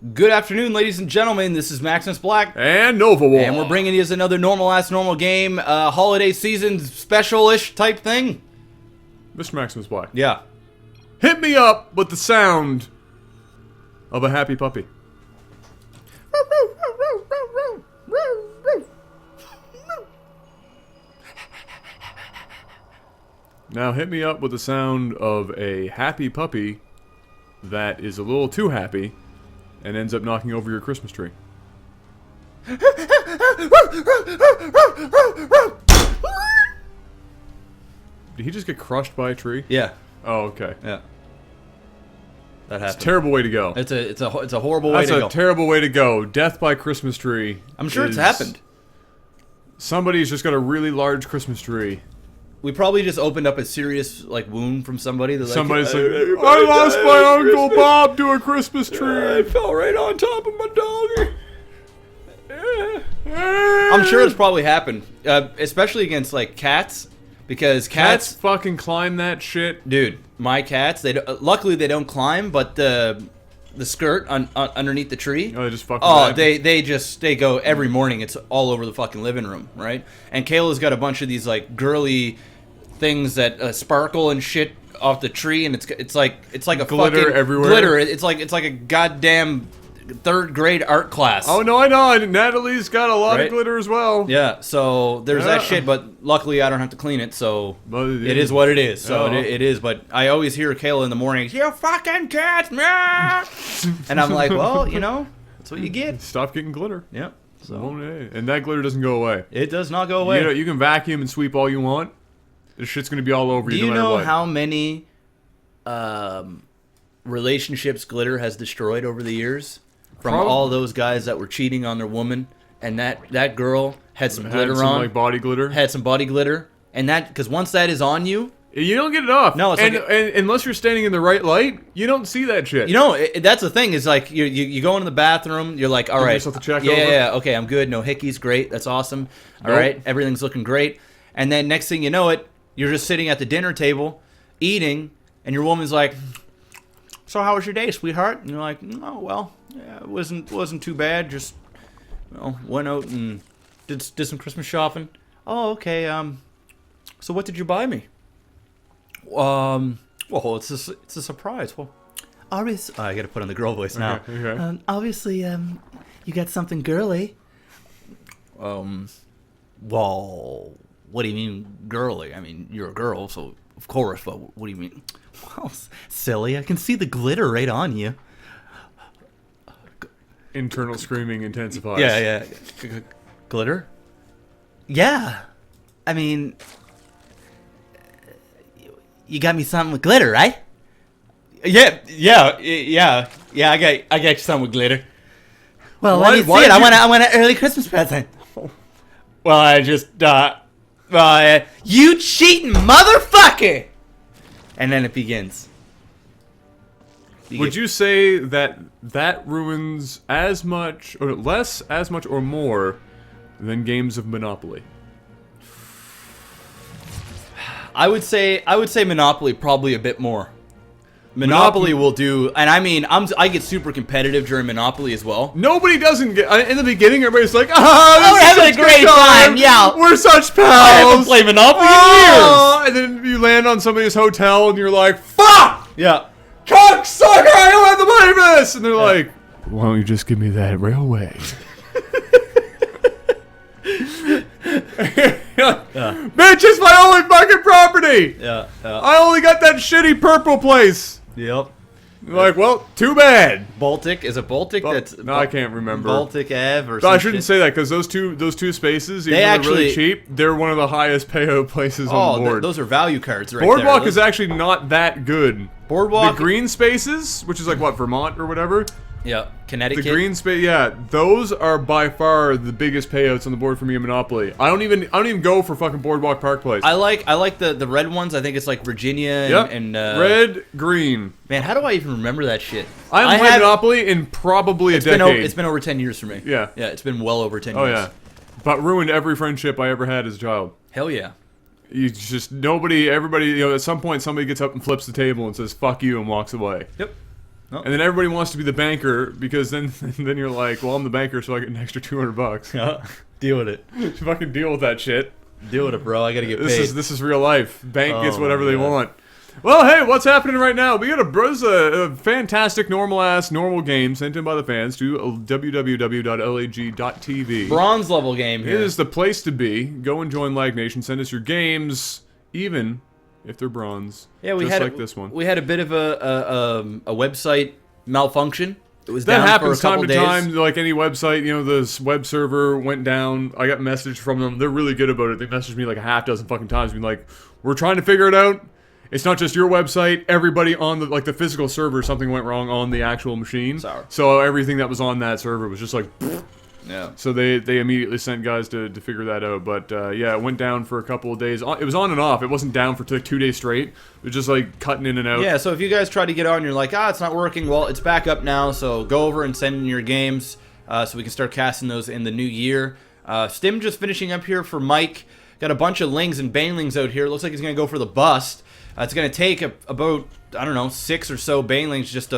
Good afternoon, ladies and gentlemen. This is MaximusBlack. And Novawar. And we're bringing you another normal game, holiday season special-ish type thing. Mr. MaximusBlack. Yeah. Hit me up with the sound of a happy puppy. Now hit me up with the sound of a happy puppy that is a little too happy and ends up knocking over your Christmas tree. Did he just get crushed by a tree? Yeah. Oh, okay. Yeah. That happened. It's a terrible way to go. It's a horrible way to go. That's a terrible way to go. Death by Christmas tree. I'm sure it's happened. Somebody's just got a really large Christmas tree. We probably just opened up a serious wound from somebody. Like, somebody's like, I lost my Uncle Bob to a Christmas tree. I fell right on top of my dog. I'm sure it's probably happened, especially against like cats, because cats fucking climb that shit. Dude, my cats, luckily they don't climb, but the skirt underneath the tree. Oh, they just fucking. Oh, they go every morning. It's all over the fucking living room, right? And Kayla's got a bunch of these like girly things that sparkle and shit off the tree, and it's like a glitter fucking everywhere. Glitter. It's like a goddamn third grade art class. Oh no, I know. Natalie's got a lot of glitter as well. Yeah, so there's that shit, but luckily I don't have to clean it, so it is what it is. So it is, but I always hear Kayla in the morning, "You fucking cats, man!" And I'm like, well, you know, that's what you get. Stop getting glitter. Yeah. So and that glitter doesn't go away. It does not go away. You know, you can vacuum and sweep all you want. This shit's gonna be all over you. Do you no matter know what. how many relationships glitter has destroyed over the years? From all those guys that were cheating on their woman, and that girl had some glitter on, like body glitter, had some body glitter, and that because once that is on you, you don't get it off. No, it's and unless you're standing in the right light, you don't see that shit. You know, that's the thing is like you go into the bathroom, you're like, all right, yeah, okay, I'm good, no hickeys, great, that's awesome, all right, everything's looking great, and then next thing you know it, you're just sitting at the dinner table, eating, and your woman's like, so how was your day, sweetheart? And you're like, oh well. Yeah, it wasn't too bad. Just, went out and did some Christmas shopping. Oh, okay. So what did you buy me? Well, it's a surprise. Well, obviously, I got to put on the girl voice now. Okay. Obviously, you got something girly. Well, what do you mean girly? I mean, you're a girl, so of course. But what do you mean? Well, silly. I can see the glitter right on you. Internal screaming intensifies. Yeah. Glitter? Yeah. I mean, you got me something with glitter, right? Yeah. I got you something with glitter. Well, let me see it. I want an early Christmas present. Well, I just, you cheating motherfucker! And then it begins. Would you say that ruins as much, or less, as much, or more than games of Monopoly? I would say Monopoly probably a bit more. Monopoly will do, and I mean, I get super competitive during Monopoly as well. Nobody doesn't get in the beginning. Everybody's like, "Ah, we're having a great time. Yeah, we're such pals. I haven't played Monopoly in years." And then you land on somebody's hotel, and you're like, "Fuck! Yeah, cocksucker! I don't have the money for this." And they're like, "Why don't you just give me that railway?" Bitch, it's my only fucking property. Yeah. I only got that shitty purple place. Yep. You're like, well, too bad. Baltic, is it Baltic? No, I can't remember. Baltic Ave or No, something. I shouldn't say that because those two spaces, even though they're really cheap, they're one of the highest payout places on the board. Those are value cards, right? Boardwalk is actually not that good. Boardwalk. The green spaces, which is like what, Vermont or whatever. Yeah, Connecticut. The green space, yeah, those are by far the biggest payouts on the board for me in Monopoly. I don't even go for fucking Boardwalk Park Place. I like the red ones. I think it's like Virginia and red, green. Man, how do I even remember that shit? I haven't played Monopoly in probably a decade. It's been over 10 years for me. Yeah, it's been well over 10 years. Oh yeah, but ruined every friendship I ever had as a child. Hell yeah. You just everybody. At some point, somebody gets up and flips the table and says "fuck you" and walks away. Yep. And then everybody wants to be the banker because then you're like, well, I'm the banker, so I get an extra $200. Yeah. Deal with it. Fucking deal with that shit. Deal with it, bro. I gotta get paid. This is real life. Bank gets whatever they want. Well, hey, what's happening right now? We got a fantastic normal game sent in by the fans to www.lag.tv. Bronze level game here. It is the place to be. Go and join Lag Nation. Send us your games, even if they're bronze. Yeah, just like this one. We had a bit of a website malfunction. It was that down happens for a couple time to days. time. Like any website, you know, the web server went down. I got a message from them. They're really good about it. They messaged me like a half dozen fucking times, being like, "We're trying to figure it out. It's not just your website. Everybody on the physical server, something went wrong on the actual machine. Sour. So everything that was on that server was just like." Yeah. So they immediately sent guys to figure that out. But yeah, it went down for a couple of days. It was on and off. It wasn't down for like 2 days straight. It was just like cutting in and out. Yeah, so if you guys try to get on and you're like, it's not working, well, it's back up now. So go over and send in your games so we can start casting those in the new year. Stim just finishing up here for Mike. Got a bunch of lings and banelings out here. Looks like he's going to go for the bust. It's going to take about, I don't know, 6 or so banelings, just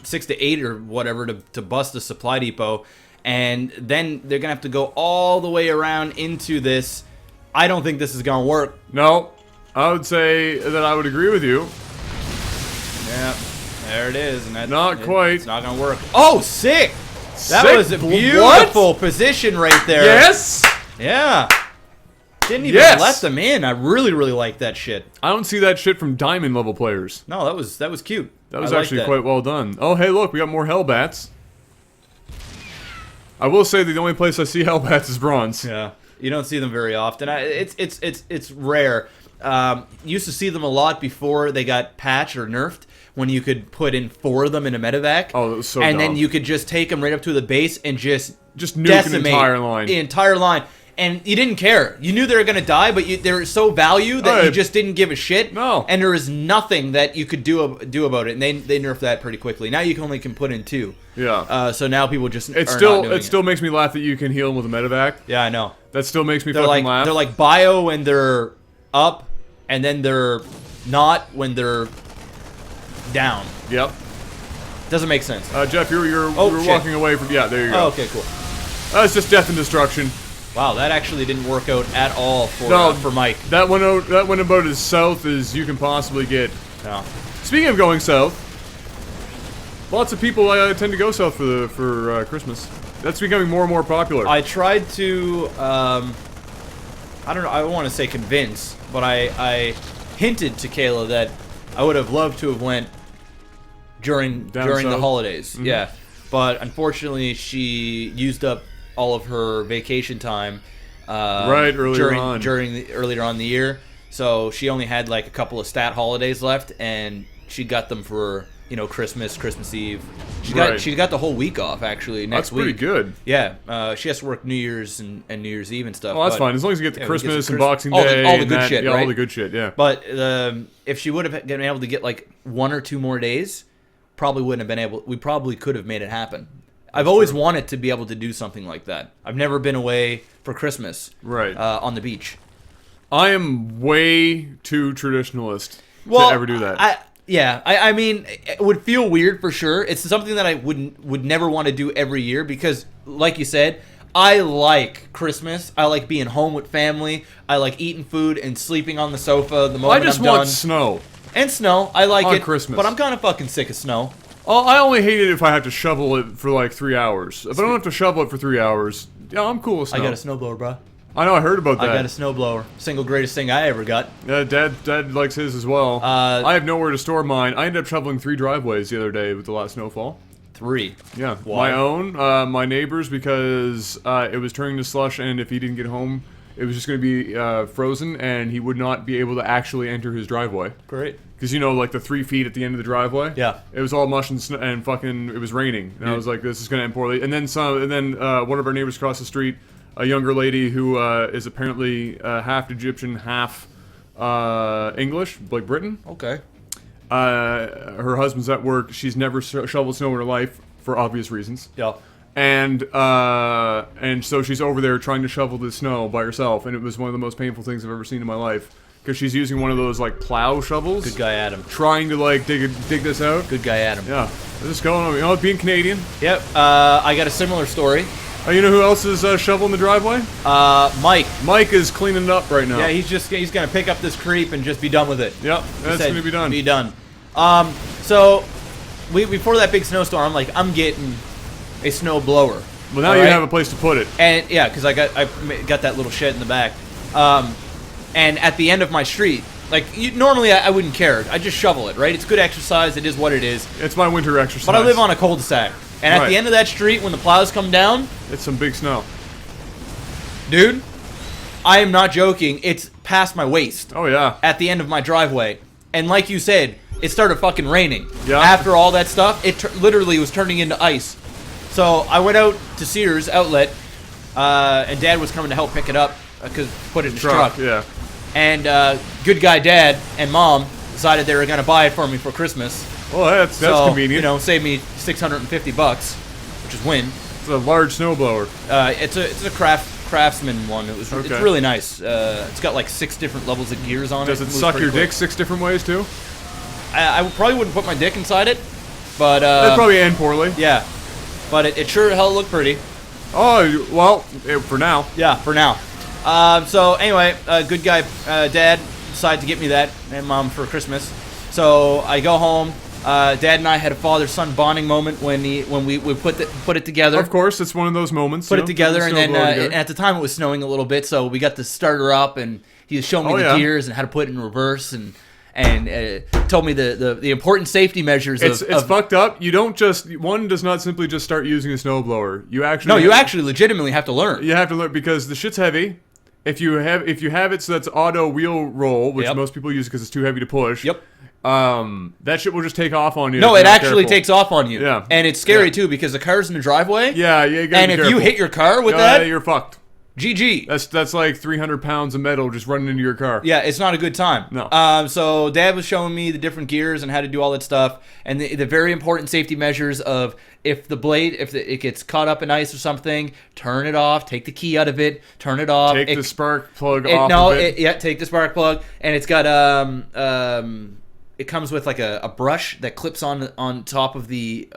6 to 8 or whatever to bust the supply depot. And then they're going to have to go all the way around into this. I don't think this is going to work. No, I would say that I would agree with you. Yeah, there it is. And quite. It's not going to work. Oh, sick! That was a beautiful position right there. Yes! Yeah. Didn't even let them in. I really, really like that shit. I don't see that shit from diamond level players. No, that was cute. That was actually quite well done. Oh, hey, look, we got more Hellbats. I will say that the only place I see Hellbats is bronze. Yeah, you don't see them very often. It's rare. Used to see them a lot before they got patched or nerfed, when you could put in 4 of them in a medevac. Oh, that was so And dumb. then you could just take them right up to the base and just nuke decimate an entire line. The entire line. And you didn't care. You knew they were going to die, but they were so valued that you just didn't give a shit. No. And there was nothing that you could do about it. And they nerfed that pretty quickly. Now you only can put in 2. Yeah. So now people just it still makes me laugh that you can heal them with a medevac. Yeah, I know. That still makes me fucking laugh. They're like bio when they're up, and then they're not when they're down. Yep. Doesn't make sense. Jeff, you were walking away from... Yeah, there you go. Oh, okay, cool. That's just death and destruction. Wow, that actually didn't work out at all for Mike. That went about as south as you can possibly get. No. Speaking of going south, lots of people tend to go south for Christmas. That's becoming more and more popular. I tried to, I don't know, I don't want to say convince, but I hinted to Kayla that I would have loved to have went during the holidays. Mm-hmm. Yeah, but unfortunately she used up all of her vacation time earlier on in the year, so she only had like a couple of stat holidays left, and she got them for Christmas Eve. She got the whole week off actually next week. That's pretty good. Yeah, she has to work New Year's and New Year's Eve and stuff. Well, that's fine as long as you get the Christmas and Boxing Day, all the good shit, right? All the good shit, yeah. But if she would have been able to get like 1 or 2 more days, probably wouldn't have been able. We probably could have made it happen. I've always wanted to be able to do something like that. I've never been away for Christmas on the beach. I am way too traditionalist to ever do that. I mean, it would feel weird for sure. It's something that I would never want to do every year because, like you said, I like Christmas. I like being home with family. I like eating food and sleeping on the sofa the moment I'm done. I just want snow. And snow. I like it. Christmas. But I'm kind of fucking sick of snow. Oh, I only hate it if I have to shovel it for like 3 hours. If I don't have to shovel it for 3 hours, yeah, I'm cool with snow. I got a snowblower, bro. I know, I heard about that. I got a snowblower. Single greatest thing I ever got. Yeah, Dad likes his as well. I have nowhere to store mine. I ended up shoveling 3 driveways the other day with the last snowfall. 3? Yeah. Why? My own, my neighbor's, because it was turning to slush, and if he didn't get home, it was just going to be frozen, and he would not be able to actually enter his driveway. Great. Because, like the 3 feet at the end of the driveway? Yeah. It was all mush and fucking, it was raining. And I was like, this is going to end poorly. And then one of our neighbors across the street, a younger lady who is apparently half Egyptian, half English, like Britain. Okay. Her husband's at work. She's never shoveled snow in her life, for obvious reasons. Yeah. And so she's over there trying to shovel the snow by herself, and it was one of the most painful things I've ever seen in my life. because she's using one of those like plow shovels. Good guy, Adam. Trying to like dig this out. Good guy, Adam. Yeah. This is going on. You know, being Canadian. Yep. I got a similar story. Oh, you know who else is shoveling the driveway? Mike. Mike is cleaning it up right now. Yeah, he's gonna pick up this creep and just be done with it. Yep, that's gonna be done. Be done. So before that big snowstorm, like I'm getting a snow blower. Well, now you have a place to put it. And yeah, because I got that little shed in the back. And at the end of my street, like normally I wouldn't care. I just shovel it, right? It's good exercise. It is what it is. It's my winter exercise. But I live on a cul-de-sac. And at the end of that street, when the plows come down... It's some big snow. Dude, I am not joking. It's past my waist. Oh, yeah. At the end of my driveway. And like you said, it started fucking raining. Yeah. After all that stuff, it literally was turning into ice. So I went out to Sears Outlet, and Dad was coming to help pick it up, because put it in his truck. Yeah. And good guy Dad and Mom decided they were going to buy it for me for Christmas. Well, that's convenient. You know, save me $650, which is win. It's a large snowblower. It's a Craftsman one. It's really nice. It's got like 6 different levels of gears on it. Does it suck your dick 6 different ways too? I probably wouldn't put my dick inside it, but that'd probably end poorly. Yeah, but it sure hell looked pretty. Oh well, for now. Yeah, for now. So anyway, good guy Dad decided to get me that and Mom for Christmas. So I go home. Dad and I had a father-son bonding moment when we put it together. Of course, it's one of those moments. Put it together, and then at the time it was snowing a little bit, so we got the starter up, and he was showing me the gears and how to put it in reverse, and told me the important safety measures. It's fucked up. You don't one does not simply just start using a snowblower. You actually legitimately have to learn. You have to learn because the shit's heavy. If you have it so that's auto wheel roll, which most people use because it's too heavy to push. Yep. That shit will just take off on you. No, it actually takes off on you. Yeah. And it's scary too because the car's in the driveway. Yeah, you gotta and be if careful. you hit your car with that, you're fucked. GG. That's like 300 pounds of metal just running into your car. Yeah, it's not a good time. No. So Dad was showing me the different gears and how to do all that stuff, and the very important safety measures of if the blade, it gets caught up in ice or something, turn it off, take the key out of it, turn it off. Take the spark plug off of it. Take the spark plug, and it's got it comes with like a brush that clips on top of the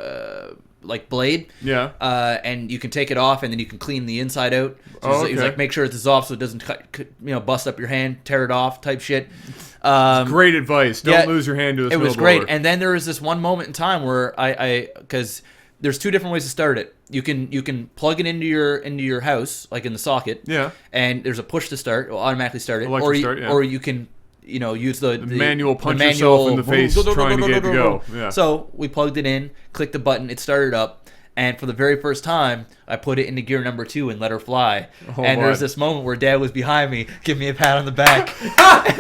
like blade. Yeah. And you can take it off, and then you can clean the inside out. So he's like, make sure this is off so it doesn't bust up your hand, tear it off, type shit. Great advice. Don't lose your hand to a snowblower. It was great. And then there was this one moment in time where because there's 2 different ways to start it. You can plug it into your house, like in the socket. Yeah. And there's a push to start. It'll automatically start it. Or you can use the manual punch yourself in the face trying to get it to go. Yeah. So we plugged it in, clicked the button, it started up, and for the very first time, I put it into gear number 2 and let her fly. And there was this moment where Dad was behind me, giving me a pat on the back. It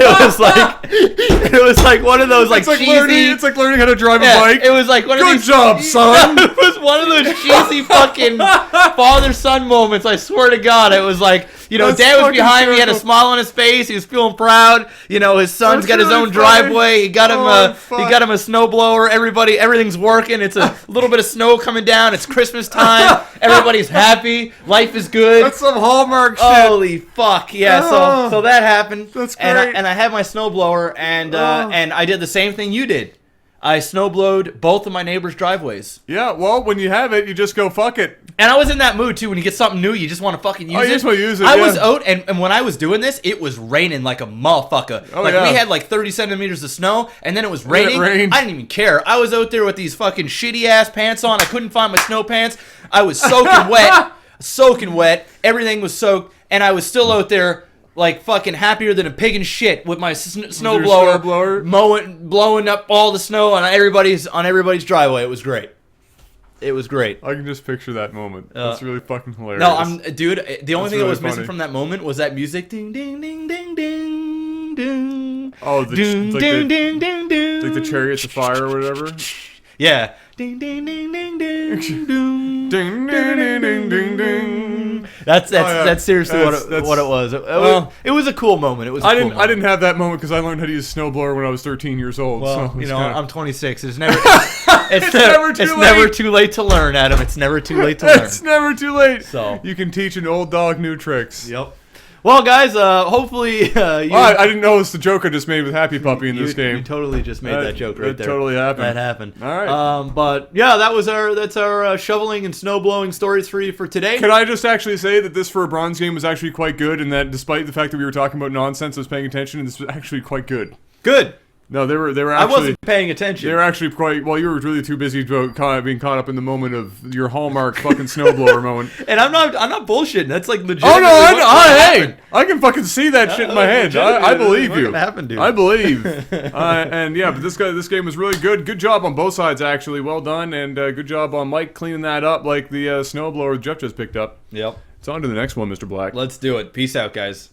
was like one of those cheesy. It's like learning how to drive a bike. It was like one of Good job, son. It was one of those cheesy fucking father-son moments. I swear to God, it was like Dad was behind me, he had a smile on his face, he was feeling proud. His son's got his own driveway. He got him a snowblower. Everything's working. It's a little bit of snow coming down. It's Christmas time. Everybody's happy. Life is good. That's some Hallmark shit. Holy fuck. Yeah, so that happened. That's great. And I had my snowblower, and I did the same thing you did. I snowblowed both of my neighbors' driveways. Yeah, well, when you have it, you just go, fuck it. And I was in that mood, too. When you get something new, you just want to fucking use it. You just want to use it, I was out, and when I was doing this, it was raining like a motherfucker. Oh, we had like 30 centimeters of snow, and then it was raining. It rained. I didn't even care. I was out there with these fucking shitty-ass pants on. I couldn't find my snow pants. I was soaking wet. Everything was soaked, and I was still out there like fucking happier than a pig in shit with my snowblower, blowing up all the snow on everybody's driveway. It was great. It was great. I can just picture that moment. That's really fucking hilarious. No, dude. The only thing that was missing from that moment was that music. Ding, ding, ding, ding, ding, ding. Oh, ding, ding, ding, ding, ding. Like the Chariots of Fire or whatever. Yeah. Ding, ding, ding, ding, ding, ding, ding, ding, ding, ding, ding. That's seriously what it was. It was a cool moment. It was. I didn't have that moment because I learned how to use a snowblower when I was 13 years old. Well, so I'm 26. It's never. It's never too late to learn, Adam. It's never too late to learn. It's never too late. So you can teach an old dog new tricks. Yep. Well, guys, hopefully I didn't know it was the joke I just made with Happy Puppy in this game. You totally just made that joke right there. That totally happened. That happened. All right. But yeah, that's our shoveling and snow blowing stories for you for today. Could I just actually say that this for a bronze game was actually quite good, and that despite the fact that we were talking about nonsense, I was paying attention, and this was actually quite good. Good. No, they were actually. I wasn't paying attention. They were actually quite. Well, you were really too busy being caught up in the moment of your hallmark fucking snowblower moment. And I'm not bullshitting. That's like legit. Oh no! Hey, I can fucking see that shit in my head. I believe you. Happened, dude. I believe. And yeah, but this game was really good. Good job on both sides, actually. Well done, and good job on Mike cleaning that up, like the snowblower Jeff just picked up. Yep. It's on to the next one, Mr. Black. Let's do it. Peace out, guys.